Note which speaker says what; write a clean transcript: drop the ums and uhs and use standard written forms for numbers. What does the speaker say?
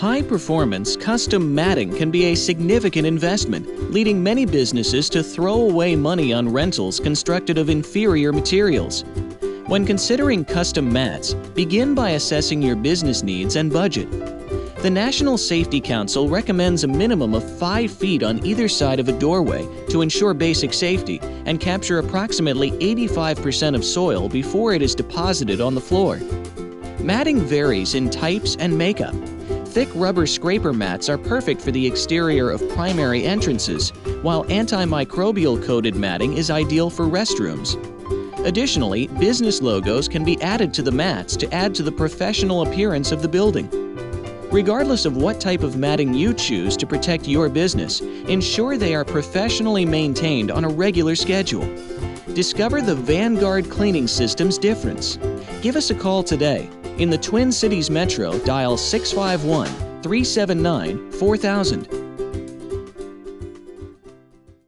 Speaker 1: High-performance, custom matting can be a significant investment, leading many businesses to throw away money on rentals constructed of inferior materials. When considering custom mats, begin by assessing your business needs and budget. The National Safety Council recommends a minimum of 5 feet on either side of a doorway to ensure basic safety and capture approximately 85% of soil before it is deposited on the floor. Matting varies in types and makeup. Thick rubber scraper mats are perfect for the exterior of primary entrances, while antimicrobial coated matting is ideal for restrooms. Additionally, business logos can be added to the mats to add to the professional appearance of the building. Regardless of what type of matting you choose to protect your business, ensure they are professionally maintained on a regular schedule. Discover the Vanguard Cleaning System's difference. Give us a call today. In the Twin Cities Metro, dial 651-379-4000.